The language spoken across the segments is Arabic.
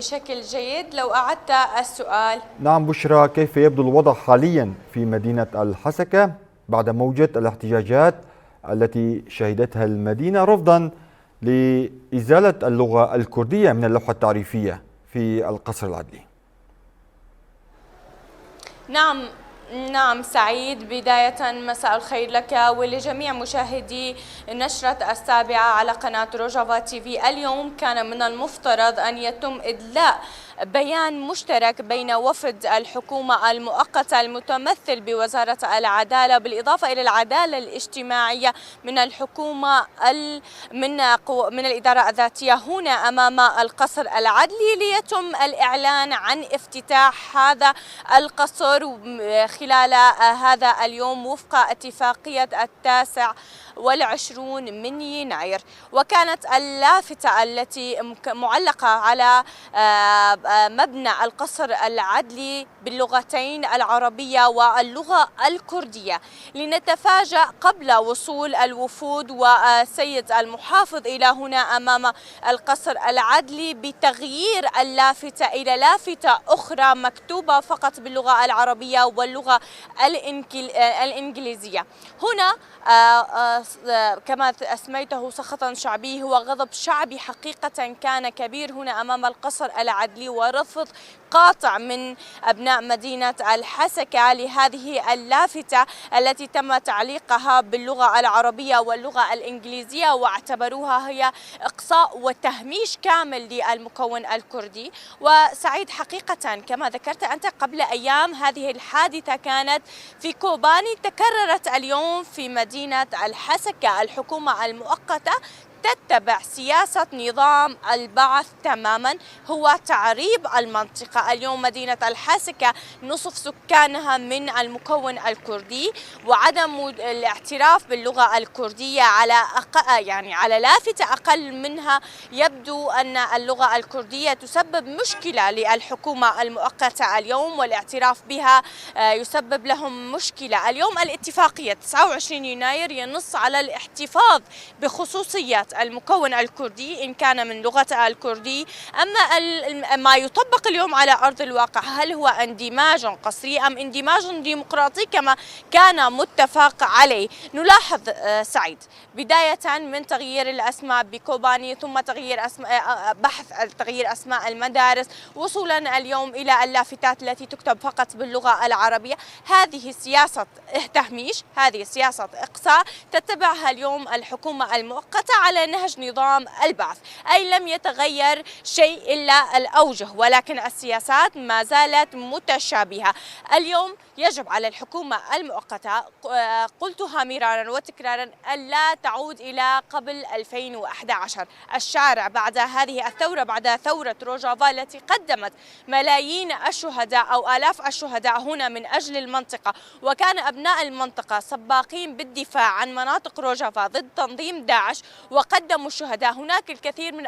بشكل جيد. لو أعدت السؤال. نعم بشرى، كيف يبدو الوضع حاليا في مدينة الحسكة بعد موجة الاحتجاجات التي شهدتها المدينة رفضا لإزالة اللغة الكردية من اللوحة التعريفية في القصر العدلي؟ نعم سعيد، بداية مساء الخير لك ولجميع مشاهدي نشرة السابعة على قناة روجافا تي في. اليوم كان من المفترض أن يتم إدلاء بيان مشترك بين وفد الحكومة المؤقتة المتمثل بوزارة العدالة بالإضافة إلى العدالة الاجتماعية من الحكومة من الإدارة الذاتية هنا أمام القصر العدلي، ليتم الإعلان عن افتتاح هذا القصر خلال هذا اليوم وفق اتفاقية 29 من يناير. وكانت اللافتة التي معلقة على مبنى القصر العدلي باللغتين العربية واللغة الكردية. لنتفاجأ قبل وصول الوفود والسيد المحافظ إلى هنا أمام القصر العدلي بتغيير اللافتة إلى لافتة أخرى مكتوبة فقط باللغة العربية واللغة الإنجليزية. هنا كما أسميته سخطا شعبي، هو غضب شعبي حقيقة كان كبير هنا أمام القصر العدلي، ورفض قاطع من أبناء مدينة الحسكة لهذه اللافتة التي تم تعليقها باللغة العربية واللغة الإنجليزية، واعتبروها هي إقصاء وتهميش كامل للمكون الكردي. وسعيد حقيقة كما ذكرت أنت قبل أيام، هذه الحادثة كانت في كوباني، تكررت اليوم في مدينة الحسكة. الحكومة المؤقتة تتبع سياسة نظام البعث تماما، هو تعريب المنطقة. اليوم مدينة الحسكة نصف سكانها من المكون الكردي، وعدم الاعتراف باللغة الكردية على لافتة أقل منها يبدو أن اللغة الكردية تسبب مشكلة للحكومة المؤقتة اليوم، والاعتراف بها يسبب لهم مشكلة. اليوم الاتفاقية 29 يناير ينص على الاحتفاظ بخصوصيات المكون الكردي إن كان من لغة الكردي. أما ما يطبق اليوم على أرض الواقع، هل هو اندماج قسري أم اندماج ديمقراطي كما كان متفق عليه؟ نلاحظ سعيد بداية من تغيير الأسماء بكوباني، ثم تغيير تغيير أسماء المدارس، وصولا اليوم إلى اللافتات التي تكتب فقط باللغة العربية. هذه سياسة تهميش، هذه سياسة إقصاء تتبعها اليوم الحكومة المؤقتة على نهج نظام البعث، أي لم يتغير شيء إلا الأوجه، ولكن السياسات ما زالت متشابهة. اليوم يجب على الحكومة المؤقتة، قلتها مرارا وتكرارا، ألا تعود إلى قبل 2011. الشارع بعد هذه الثورة، بعد ثورة روجافا التي قدمت ملايين الشهداء أو آلاف الشهداء هنا من أجل المنطقة، وكان أبناء المنطقة سباقين بالدفاع عن مناطق روجافا ضد تنظيم داعش، وقدموا الشهداء. هناك الكثير من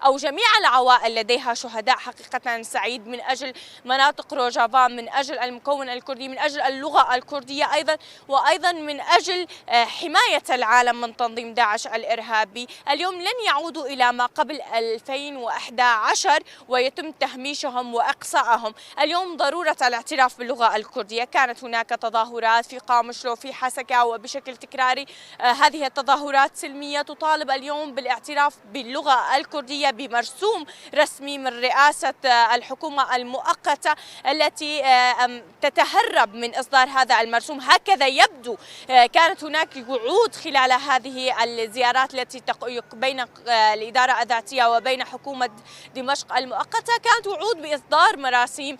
أو جميع العوائل لديها شهداء حقيقة سعيد من أجل مناطق روجافا، من أجل المكون الكردي، من أجل اللغة الكردية أيضا، وأيضا من أجل حماية العالم من تنظيم داعش الإرهابي. اليوم لن يعودوا إلى ما قبل 2011 ويتم تهميشهم وإقصائهم. اليوم ضرورة الاعتراف باللغة الكردية. كانت هناك تظاهرات في قامشلو، في حسكة، وبشكل تكراري هذه التظاهرات سلمية تطالب اليوم بالاعتراف باللغة الكردية بمرسوم رسمي من رئاسة الحكومة المؤقتة التي تتهرب من إصدار هذا المرسوم. هكذا يبدو. كانت هناك وعود خلال هذه الزيارات التي بين الإدارة الذاتية وبين حكومة دمشق المؤقتة، كانت وعود بإصدار مراسيم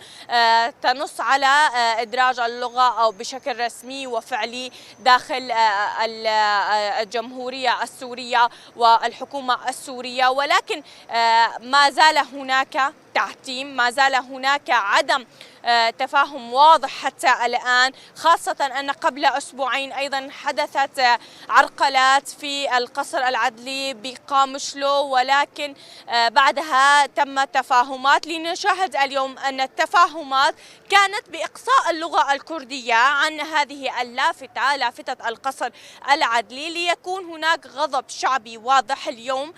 تنص على إدراج اللغة أو بشكل رسمي وفعلي داخل الجمهورية السورية والحكومة السورية. ولكن ما زال هناك تعتيم، ما زال هناك عدم تفاهم واضح حتى الآن، خاصة أن قبل أسبوعين أيضا حدثت عرقلات في القصر العدلي بقامشلو، ولكن بعدها تم تفاهمات. لنشاهد اليوم أن التفاهمات كانت بإقصاء اللغة الكردية عن هذه اللافتة، لافتة القصر العدلي، ليكون هناك غضب شعبي واضح. اليوم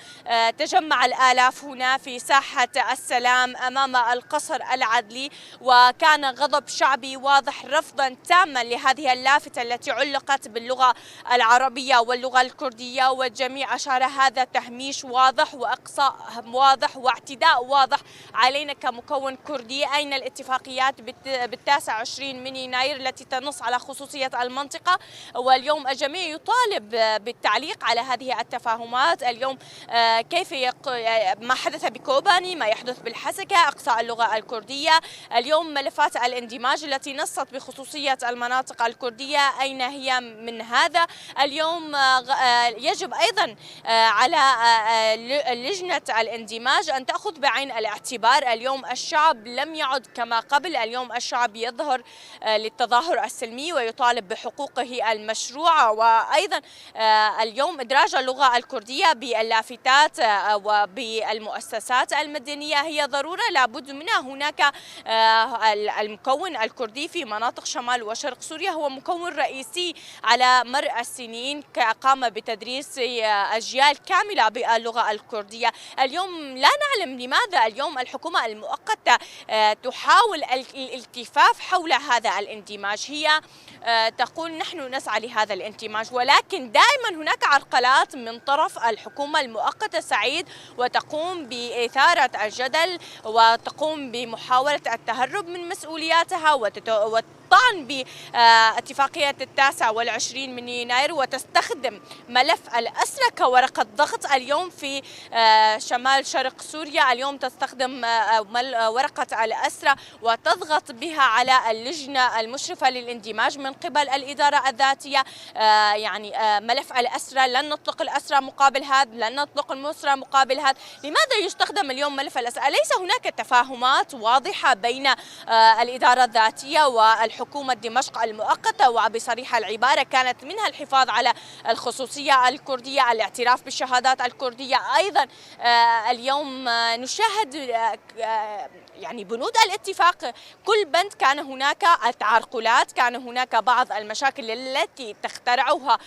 تجمع الآلاف هنا في ساحة السلام أمام القصر العدلي، وكان غضب شعبي واضح رفضا تاما لهذه اللافتة التي علقت باللغة العربية واللغة الكردية، والجميع أشار هذا تهميش واضح وإقصاء واضح واعتداء واضح علينا كمكون كردي. أين الاتفاقيات بال29 من يناير التي تنص على خصوصية المنطقة؟ واليوم الجميع يطالب بالتعليق على هذه التفاهمات. اليوم كيف ما حدث بكوباني، ما يحدث بالحسكة، إقصاء اللغة الكردية. اليوم ملفات الاندماج التي نصت بخصوصية المناطق الكردية، أين هي من هذا؟ اليوم يجب أيضا على لجنة الاندماج أن تأخذ بعين الاعتبار. اليوم الشعب لم يعد كما قبل، اليوم الشعب يظهر للتظاهر السلمي ويطالب بحقوقه المشروعة. وأيضا اليوم إدراج اللغة الكردية باللافتات وبالمؤسسات المدنية هي ضرورة لابد منها. هناك المكون الكردي في مناطق شمال وشرق سوريا هو مكون رئيسي على مر السنين، قام بتدريس أجيال كاملة باللغة الكردية. اليوم لا نعلم لماذا اليوم الحكومة المؤقتة تحاول الالتفاف حول هذا الاندماج. هي تقول نحن نسعى لهذا الاندماج، ولكن دائما هناك عرقلات من طرف الحكومة المؤقتة سعيد، وتقوم بإثارة الجدل وتقوم بمحاولة التهرب من مسؤولياتها وطعن باتفاقية 29 من يناير، وتستخدم ملف الأسرى كورقة ضغط اليوم في شمال شرق سوريا. اليوم تستخدم ورقة الأسرى وتضغط بها على اللجنة المشرفة للاندماج من قبل الإدارة الذاتية. يعني ملف الأسرى، لن نطلق الأسرى مقابل هذا، لن نطلق المسرى مقابل هذا. لماذا يستخدم اليوم ملف الأسرى؟ أليس هناك تفاهمات واضحة بين الإدارة الذاتية والحكومة دمشق المؤقتة؟ وبصريح العبارة كانت منها الحفاظ على الخصوصية الكردية، الاعتراف بالشهادات الكردية. أيضا اليوم نشاهد يعني بنود الاتفاق، كل بند كان هناك تعرقلات، كان هناك بعض المشاكل التي تخترعها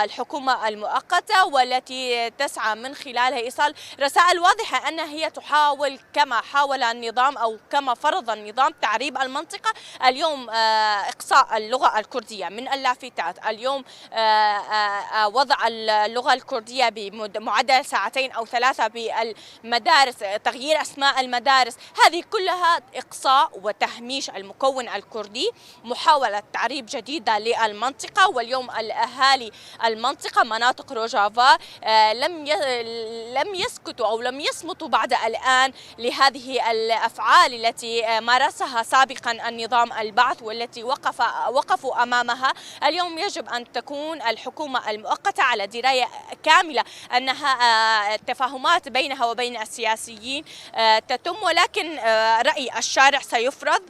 الحكومة المؤقتة والتي تسعى من خلالها إيصال رسائل واضحة أن هي تحاول كما حاول النظام أو كما فرض النظام تعريب المنطقة. اليوم إقصاء اللغة الكردية من اللافتات، اليوم وضع اللغة الكردية بمعدل ساعتين أو 3 بالمدارس، تغيير أسماء المدارس، هذه كلها إقصاء وتهميش المكون الكردي، محاولة تعريب جديدة للمنطقة. واليوم الأهالي المنطقة مناطق روجافا لم يسكتوا أو لم يصمتوا بعد الآن لهذه الأفعال التي مارسها سابقا النظام البعث والتي وقفوا أمامها. اليوم يجب أن تكون الحكومة المؤقتة على دراية كاملة أنها التفاهمات بينها وبين السياسيين تتم، ولكن رأي الشارع سيفرض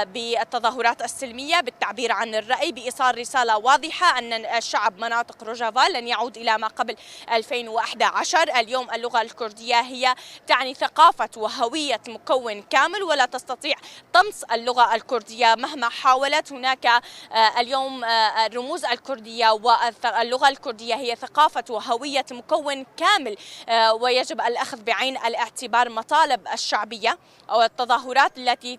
بالتظاهرات السلمية، بالتعبير عن الرأي، بإيصال رسالة واضحة أن الشعب مناطق روجافا لن يعود إلى ما قبل 2011. اليوم اللغة الكردية هي تعني ثقافة وهوية مكون كامل، ولا تستطيع طمس اللغة الكردية مهما حاولت. هناك اليوم الرموز الكردية واللغة الكردية هي ثقافة وهوية مكون كامل، ويجب الأخذ بعين الاعتبار مطالب الشعبية أو التظاهرات التي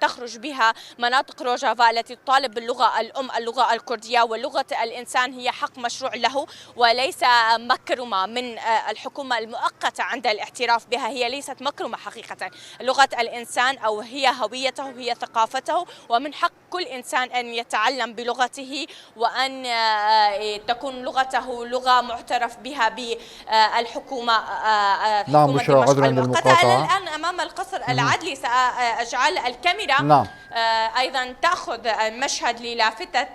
تخرج بها مناطق روجافا التي تطالب باللغة الأم اللغة الكردية. ولغة الإنسان هي حق مشروع له وليس مكرمة من الحكومة المؤقتة عند الاعتراف بها. هي ليست مكرمة حقيقة، لغة الإنسان أو هي هويته، هي ثقافته، ومن حق كل إنسان أن يتعلم بلغته وأن تكون لغته لغة معترف بها بالحكومة. نعم بشرى، عذرا للمقاطعة. الآن أمام القصر العدلي سأجعل الكاميرا نعم. أيضا تأخذ مشهد للافتة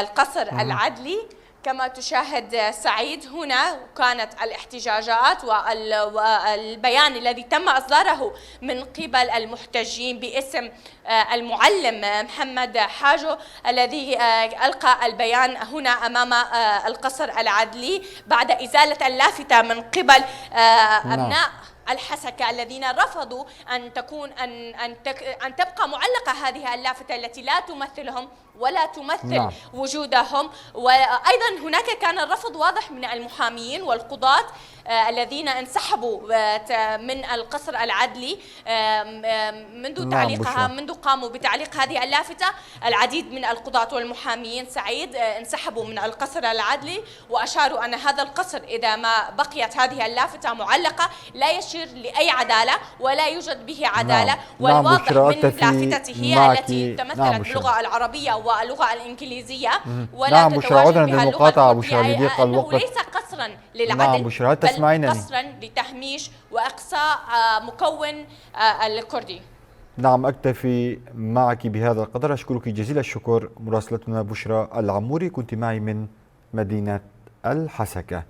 القصر العدلي. كما تشاهد سعيد، هنا كانت الاحتجاجات والبيان الذي تم إصداره من قبل المحتجين باسم المعلم محمد حاجو الذي ألقى البيان هنا أمام القصر العدلي بعد إزالة اللافتة من قبل أبناء الحسكة الذين رفضوا أن تبقى معلقة هذه اللافتة التي لا تمثلهم ولا تمثل وجودهم. وأيضا هناك كان الرفض واضح من المحامين والقضاة الذين انسحبوا من القصر العدلي منذ تعليقها، منذ قاموا بتعليق هذه اللافتة. العديد من القضاة والمحامين سعيد انسحبوا من القصر العدلي وأشاروا أن هذا القصر إذا ما بقيت هذه اللافتة معلقة لا يشير لأي عدالة ولا يوجد به عدالة. والواضح من لافتته هي التي تمثلت باللغة العربية واللغة الإنجليزية ولا تتواجد بها اللغة التركية، أنه ليس قصرا للعدل بل قصرا لتهميش وإقصاء مكون الكردي. نعم، أكتفي معك بهذا القدر. أشكرك جزيل الشكر مراسلتنا بشرى العموري، كنت معي من مدينة الحسكة.